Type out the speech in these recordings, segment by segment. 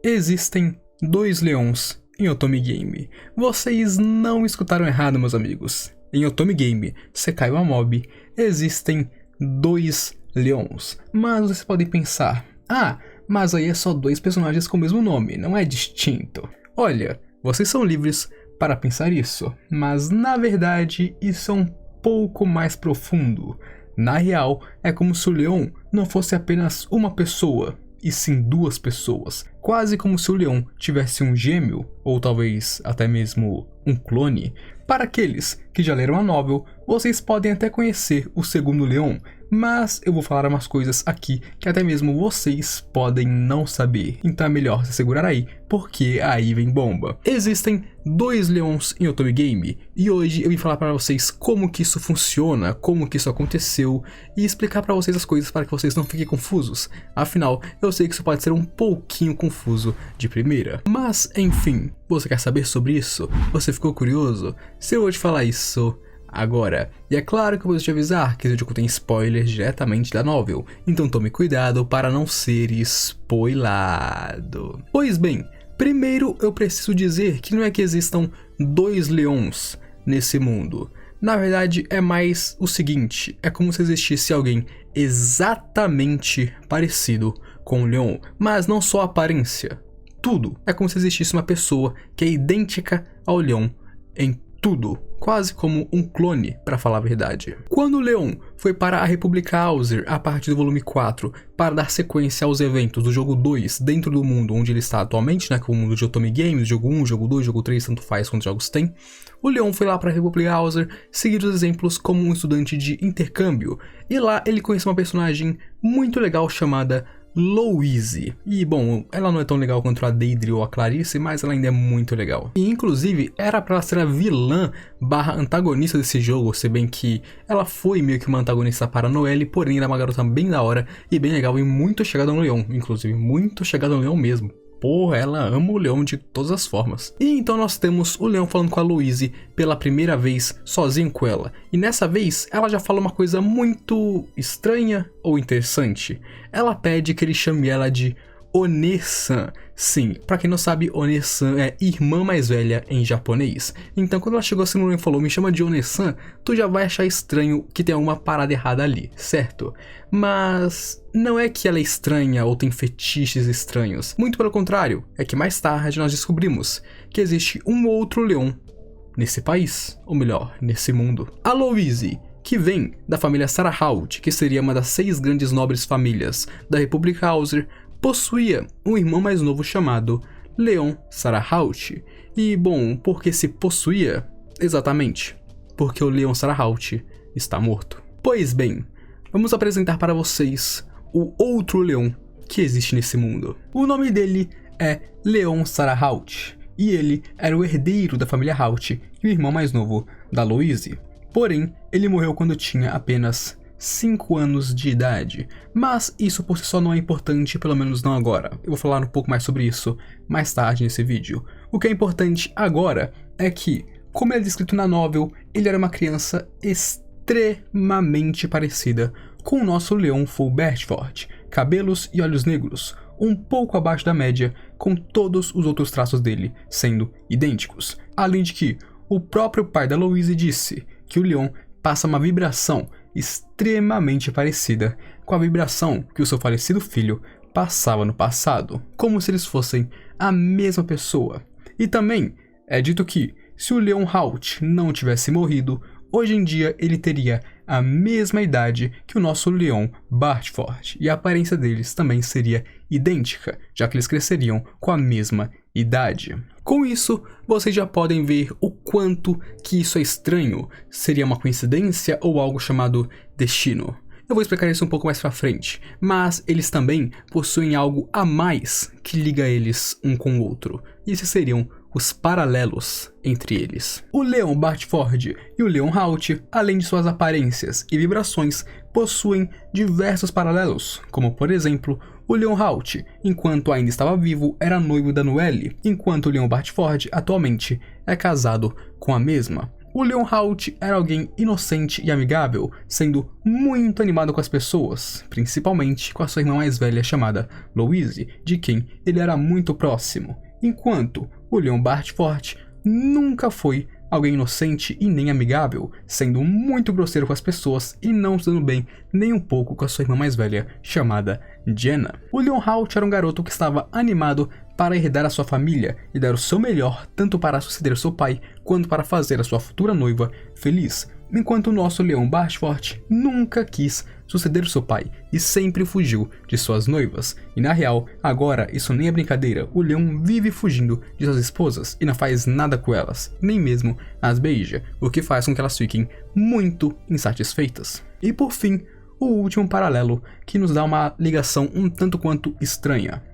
Existem dois leões em Otome Game. Vocês não escutaram errado, meus amigos. Em Otome Game, Sekai wa Mob, existem dois leões. Mas vocês podem pensar, mas aí é só dois personagens com o mesmo nome, não é distinto. Olha, vocês são livres para pensar isso, mas na verdade isso é um pouco mais profundo. Na real, é como se o leão não fosse apenas uma pessoa, e sim duas pessoas. Quase como se o leão tivesse um gêmeo, ou talvez até mesmo um clone. Para aqueles que já leram a novel, vocês podem até conhecer o segundo leão, mas eu vou falar umas coisas aqui que até mesmo vocês podem não saber. Então é melhor se segurar aí, porque aí vem bomba. Existem dois leões em Otome Game, e hoje eu vim falar para vocês como que isso funciona, como que isso aconteceu, e explicar para vocês as coisas para que vocês não fiquem confusos. Afinal, eu sei que isso pode ser um pouquinho confuso de primeira. Mas, enfim, você quer saber sobre isso? Você ficou curioso? Se eu vou te falar isso agora. E é claro que eu vou te avisar que esse vídeo contém spoilers diretamente da novel, então tome cuidado para não ser spoilado. Pois bem, primeiro eu preciso dizer que não é que existam dois leões nesse mundo. Na verdade é mais o seguinte, é como se existisse alguém exatamente parecido com o leão, mas não só a aparência, tudo. É como se existisse uma pessoa que é idêntica ao leão em tudo, quase como um clone, para falar a verdade. Quando o Leon foi para a República Auser a partir do volume 4 para dar sequência aos eventos do jogo 2 dentro do mundo onde ele está atualmente, né, que é o mundo de Otome Games, jogo 1, jogo 2, jogo 3, tanto faz quantos jogos tem, o Leon foi lá para a República Auser seguir os exemplos como um estudante de intercâmbio, e lá ele conheceu uma personagem muito legal chamada Louise. E bom, ela não é tão legal quanto a Deidre ou a Clarice, mas ela ainda é muito legal. E inclusive era pra ela ser a vilã barra antagonista desse jogo, se bem que ela foi meio que uma antagonista para a Noelle, porém era uma garota bem da hora e bem legal e muito chegada no Leon, inclusive muito chegada no Leon mesmo. Porra, ela ama o Leon de todas as formas. E então nós temos o Leon falando com a Louise pela primeira vez, sozinho com ela. E nessa vez, ela já fala uma coisa muito estranha ou interessante. Ela pede que ele chame ela de One-san. Sim, pra quem não sabe, One-san é irmã mais velha em japonês. Então quando ela chegou assim no Leon e falou, me chama de One-san, tu já vai achar estranho que tem alguma parada errada ali, certo? Mas não é que ela é estranha ou tem fetiches estranhos. Muito pelo contrário, é que mais tarde nós descobrimos que existe um outro Leon nesse país, ou melhor, nesse mundo. A Louise, que vem da família Sarahawt, que seria uma das 6 grandes nobres famílias da República Auser, possuía um irmão mais novo chamado Leon Sarahawt. E bom, por que se possuía? Exatamente, porque o Leon Sarahawt está morto. Pois bem, vamos apresentar para vocês o outro Leon que existe nesse mundo. O nome dele é Leon Sarahawt, e ele era o herdeiro da família Haut e o irmão mais novo da Louise. Porém, ele morreu quando tinha apenas 5 anos de idade, mas isso por si só não é importante, pelo menos não agora. Eu vou falar um pouco mais sobre isso mais tarde nesse vídeo. O que é importante agora é que, como é descrito na novel, ele era uma criança extremamente parecida com o nosso Leon Fulbertford, cabelos e olhos negros, um pouco abaixo da média, com todos os outros traços dele sendo idênticos. Além de que, o próprio pai da Louise disse que o Leon passa uma vibração extremamente parecida com a vibração que o seu falecido filho passava no passado, como se eles fossem a mesma pessoa. E também é dito que, se o Leon Haut não tivesse morrido, hoje em dia ele teria a mesma idade que o nosso Leon Bartford, e a aparência deles também seria idêntica, já que eles cresceriam com a mesma idade. Com isso, vocês já podem ver o quanto que isso é estranho. Seria uma coincidência ou algo chamado destino? Eu vou explicar isso um pouco mais pra frente, mas eles também possuem algo a mais que liga eles um com o outro, e esses seriam os paralelos entre eles. O Leon Bartford e o Leon Haut, além de suas aparências e vibrações, possuem diversos paralelos, como por exemplo, o Leon Haut, enquanto ainda estava vivo, era noivo da Noelle, enquanto o Leon Bartford atualmente é casado com a mesma. O Leonhardt era alguém inocente e amigável, sendo muito animado com as pessoas, principalmente com a sua irmã mais velha chamada Louise, de quem ele era muito próximo, enquanto o Leon Bartford nunca foi alguém inocente e nem amigável, sendo muito grosseiro com as pessoas e não se dando bem nem um pouco com a sua irmã mais velha, chamada Jenna. O Leonhardt era um garoto que estava animado para herdar a sua família e dar o seu melhor tanto para suceder seu pai quanto para fazer a sua futura noiva feliz, enquanto o nosso Leon Bartford nunca quis suceder seu pai e sempre fugiu de suas noivas. E na real, agora isso nem é brincadeira, o Leon vive fugindo de suas esposas e não faz nada com elas, nem mesmo as beija, o que faz com que elas fiquem muito insatisfeitas. E por fim, o último paralelo que nos dá uma ligação um tanto quanto estranha.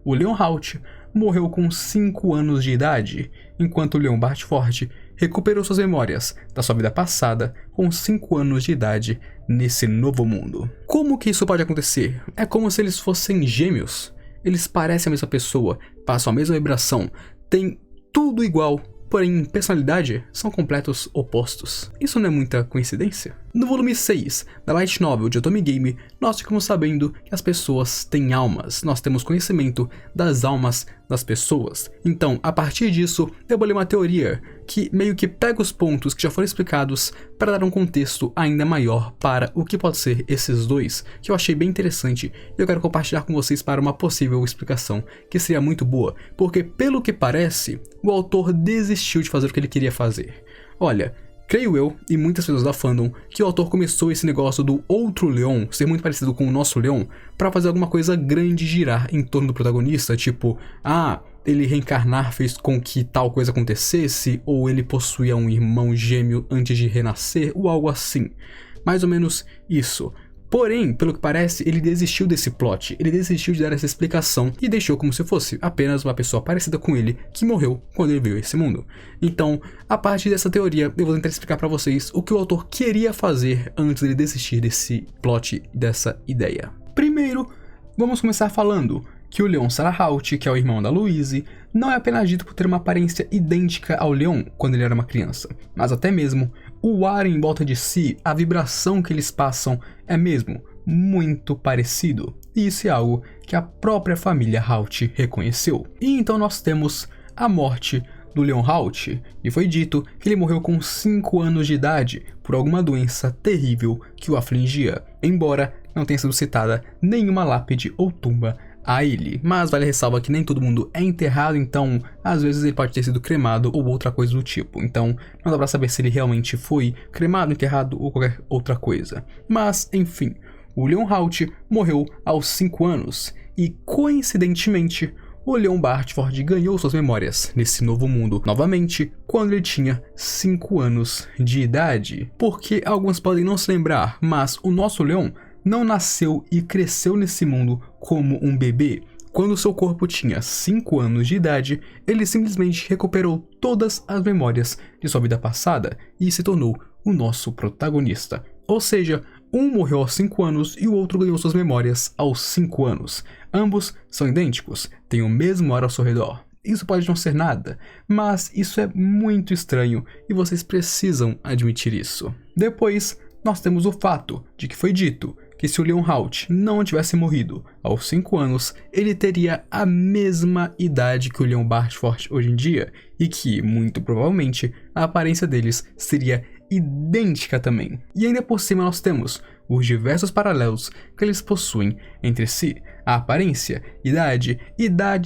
O Leonhardt morreu com 5 anos de idade, enquanto o Leon Bartford recuperou suas memórias da sua vida passada com 5 anos de idade nesse novo mundo. Como que isso pode acontecer? É como se eles fossem gêmeos. Eles parecem a mesma pessoa, passam a mesma vibração, têm tudo igual, porém em personalidade são completos opostos. Isso não é muita coincidência? No volume 6 da Light Novel de Otome Game, nós ficamos sabendo que as pessoas têm almas, nós temos conhecimento das almas das pessoas. Então, a partir disso, eu bolei uma teoria que meio que pega os pontos que já foram explicados para dar um contexto ainda maior para o que pode ser esses dois, que eu achei bem interessante e eu quero compartilhar com vocês para uma possível explicação, que seria muito boa, porque pelo que parece, o autor desistiu de fazer o que ele queria fazer. Olha, creio eu, e muitas pessoas da fandom, que o autor começou esse negócio do outro Leon ser muito parecido com o nosso Leon para fazer alguma coisa grande girar em torno do protagonista, tipo, ele reencarnar fez com que tal coisa acontecesse, ou ele possuía um irmão gêmeo antes de renascer, ou algo assim. Mais ou menos isso. Porém, pelo que parece, ele desistiu desse plot, ele desistiu de dar essa explicação e deixou como se fosse apenas uma pessoa parecida com ele que morreu quando ele veio a esse mundo. Então, a partir dessa teoria, eu vou tentar explicar pra vocês o que o autor queria fazer antes de desistir desse plot, dessa ideia. Primeiro, vamos começar falando que o Leon Sarahalt, que é o irmão da Louise, não é apenas dito por ter uma aparência idêntica ao Leon quando ele era uma criança, mas até mesmo o ar em volta de si, a vibração que eles passam é mesmo muito parecido. E isso é algo que a própria família Halt reconheceu. E então nós temos a morte do Leonhardt, e foi dito que ele morreu com 5 anos de idade por alguma doença terrível que o afligia, embora não tenha sido citada nenhuma lápide ou tumba a ele. Mas vale a ressalva que nem todo mundo é enterrado, então às vezes ele pode ter sido cremado ou outra coisa do tipo. Então não dá pra saber se ele realmente foi cremado, enterrado ou qualquer outra coisa. Mas enfim, o Leonhardt morreu aos 5 anos e coincidentemente o Leon Bartford ganhou suas memórias nesse novo mundo novamente quando ele tinha 5 anos de idade. Porque alguns podem não se lembrar, mas o nosso Leon não nasceu e cresceu nesse mundo como um bebê. Quando seu corpo tinha 5 anos de idade, ele simplesmente recuperou todas as memórias de sua vida passada e se tornou o nosso protagonista. Ou seja, um morreu aos 5 anos e o outro ganhou suas memórias aos 5 anos. Ambos são idênticos, têm o mesmo ar ao seu redor. Isso pode não ser nada, mas isso é muito estranho e vocês precisam admitir isso. Depois, nós temos o fato de que foi dito que se o Leonhardt não tivesse morrido aos 5 anos, ele teria a mesma idade que o Leon Bartford hoje em dia, e que, muito provavelmente, a aparência deles seria idêntica também. E ainda por cima nós temos os diversos paralelos que eles possuem entre si. A aparência, idade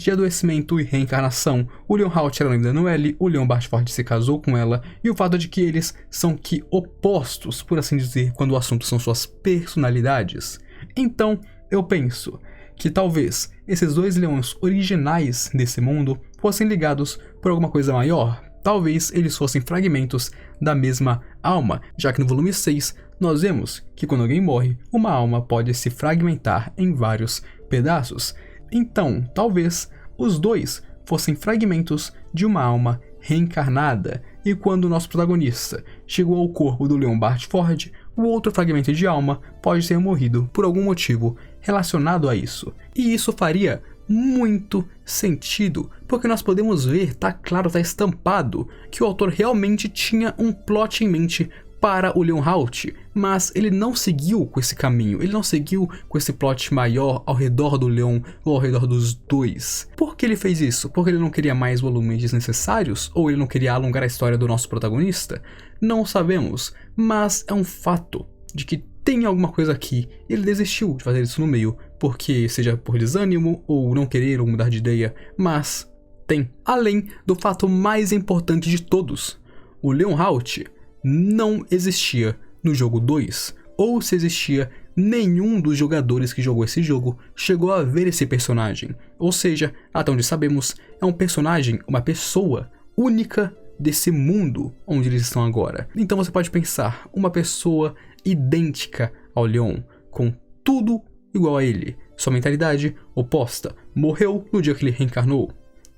de adoecimento e reencarnação. O Leonhardt era noivo da Noelle, o Leon Bartford se casou com ela, e o fato de que eles são que opostos, por assim dizer, quando o assunto são suas personalidades. Então, eu penso que talvez esses dois leões originais desse mundo fossem ligados por alguma coisa maior. Talvez eles fossem fragmentos da mesma alma, já que no volume 6 nós vemos que quando alguém morre, uma alma pode se fragmentar em vários pedaços. Então, talvez os dois fossem fragmentos de uma alma reencarnada, e quando o nosso protagonista chegou ao corpo do Leon Bartford, o outro fragmento de alma pode ter morrido por algum motivo relacionado a isso. E isso faria muito sentido, porque nós podemos ver, tá claro, tá estampado, que o autor realmente tinha um plot em mente para o Leonhardt, mas ele não seguiu com esse caminho, ele não seguiu com esse plot maior ao redor do Leon ou ao redor dos dois. Por que ele fez isso? Porque ele não queria mais volumes desnecessários? Ou ele não queria alongar a história do nosso protagonista? Não sabemos, mas é um fato de que tem alguma coisa aqui. Ele desistiu de fazer isso no meio, porque seja por desânimo ou não querer ou mudar de ideia, mas tem. Além do fato mais importante de todos, o Leonhardt não existia no jogo 2, ou se existia, nenhum dos jogadores que jogou esse jogo chegou a ver esse personagem. Ou seja, até onde sabemos, é um personagem, uma pessoa única desse mundo onde eles estão agora. Então você pode pensar, uma pessoa idêntica ao Leon, com tudo igual a ele, sua mentalidade oposta, morreu no dia que ele reencarnou.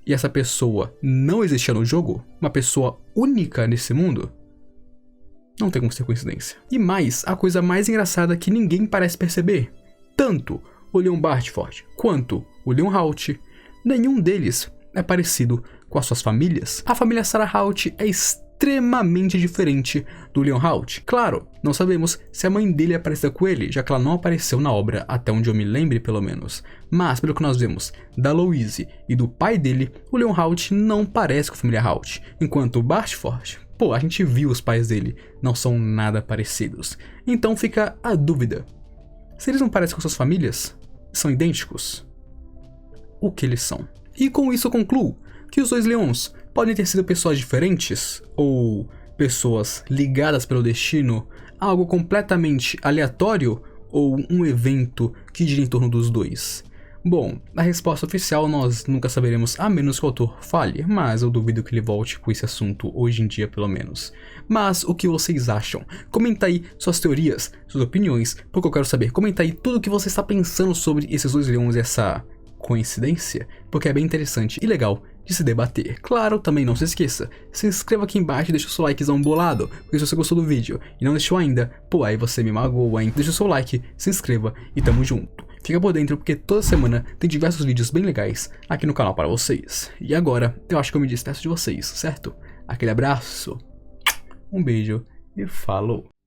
E essa pessoa não existia no jogo? Uma pessoa única nesse mundo? Não tem como ser coincidência. E mais, a coisa mais engraçada que ninguém parece perceber. Tanto o Leon Bartford quanto o Leonhardt, nenhum deles é parecido com as suas famílias. A família Sarahawt é extremamente diferente do Leonhardt. Claro, não sabemos se a mãe dele é parecida com ele, já que ela não apareceu na obra, até onde eu me lembre pelo menos. Mas, pelo que nós vemos da Louise e do pai dele, o Leonhardt não parece com a família Haupt, enquanto o Bartford, pô, a gente viu os pais dele, não são nada parecidos. Então fica a dúvida, se eles não parecem com suas famílias, são idênticos? O que eles são? E com isso eu concluo que os dois leões podem ter sido pessoas diferentes, ou pessoas ligadas pelo destino, algo completamente aleatório, ou um evento que gira em torno dos dois. Bom, a resposta oficial nós nunca saberemos a menos que o autor fale, mas eu duvido que ele volte com esse assunto hoje em dia pelo menos. Mas o que vocês acham? Comenta aí suas teorias, suas opiniões, porque eu quero saber. Comenta aí tudo o que você está pensando sobre esses dois leões e essa coincidência, porque é bem interessante e legal de se debater. Claro, também não se esqueça, se inscreva aqui embaixo e deixa o seu likezão bolado, porque se você gostou do vídeo e não deixou ainda, pô, aí você me magoa, hein? Deixa o seu like, se inscreva e tamo junto. Fica por dentro porque toda semana tem diversos vídeos bem legais aqui no canal para vocês. E agora, eu acho que eu me despeço de vocês, certo? Aquele abraço, um beijo e falou!